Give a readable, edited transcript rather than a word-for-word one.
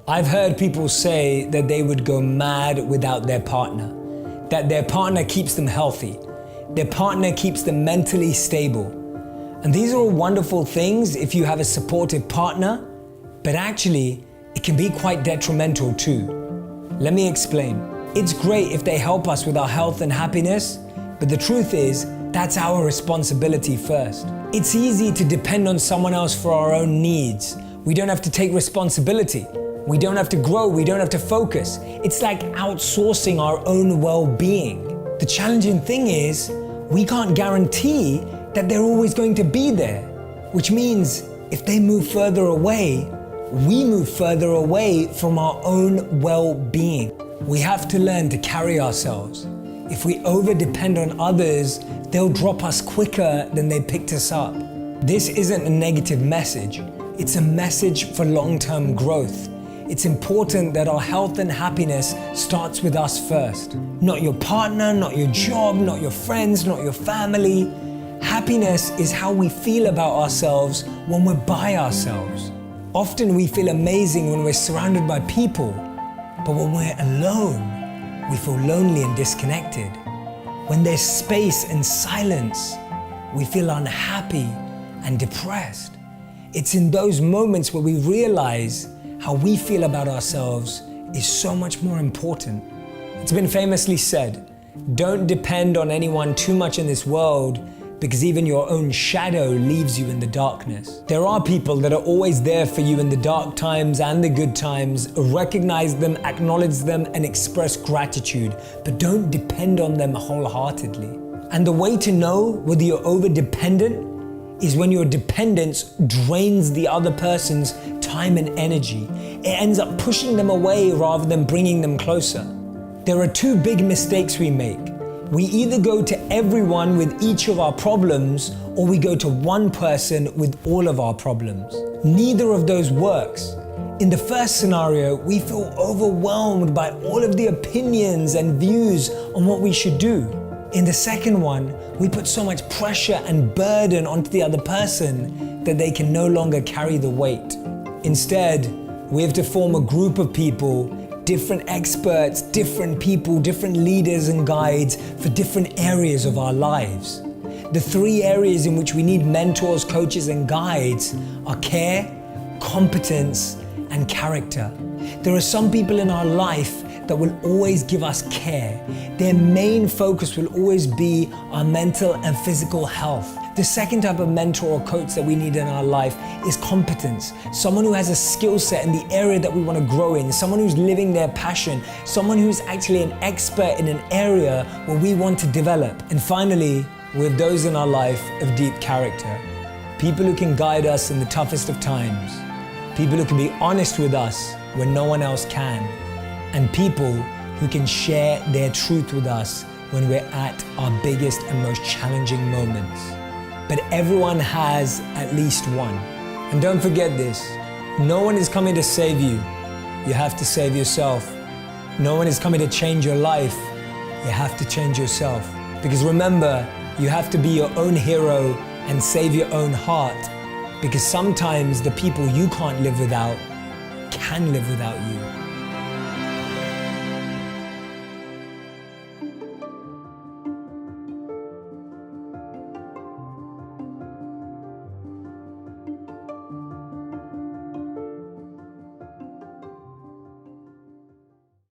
I've heard people say that they would go mad without their partner, that their partner keeps them healthy, their partner keeps them mentally stable. And these are all wonderful things if you have a supportive partner, but actually, it can be quite detrimental too. Let me explain. It's great if they help us with our health and happiness, but the truth is, that's our responsibility first. It's easy to depend on someone else for our own needs. We don't have to take responsibility. We don't have to grow, we don't have to focus. It's like outsourcing our own well-being. The challenging thing is, we can't guarantee that they're always going to be there, which means if they move further away, we move further away from our own well-being. We have to learn to carry ourselves. If we over-depend on others, they'll drop us quicker than they picked us up. This isn't a negative message. It's a message for long-term growth. It's important that our health and happiness starts with us first. Not your partner, not your job, not your friends, not your family. Happiness is how we feel about ourselves when we're by ourselves. Often we feel amazing when we're surrounded by people, but when we're alone, we feel lonely and disconnected. When there's space and silence, we feel unhappy and depressed. It's in those moments where we realize how we feel about ourselves is so much more important. It's been famously said, don't depend on anyone too much in this world because even your own shadow leaves you in the darkness. There are people that are always there for you in the dark times and the good times. Recognize them, acknowledge them, and express gratitude, but don't depend on them wholeheartedly. And the way to know whether you're over-dependent is when your dependence drains the other person's time and energy. It ends up pushing them away rather than bringing them closer. There are two big mistakes we make. We either go to everyone with each of our problems, or we go to one person with all of our problems. Neither of those works. In the first scenario, we feel overwhelmed by all of the opinions and views on what we should do. In the second one, we put so much pressure and burden onto the other person that they can no longer carry the weight. Instead, we have to form a group of people, different experts, different people, different leaders and guides for different areas of our lives. The three areas in which we need mentors, coaches, and guides are care, competence, and character. There are some people in our life that will always give us care. Their main focus will always be our mental and physical health. The second type of mentor or coach that we need in our life is competence. Someone who has a skill set in the area that we want to grow in, someone who's living their passion, someone who's actually an expert in an area where we want to develop. And finally, we have those in our life of deep character. People who can guide us in the toughest of times. People who can be honest with us when no one else can. And people who can share their truth with us when we're at our biggest and most challenging moments. But everyone has at least one. And don't forget this, no one is coming to save you. You have to save yourself. No one is coming to change your life. You have to change yourself. Because remember, you have to be your own hero and save your own heart. Because sometimes the people you can't live without can live without you.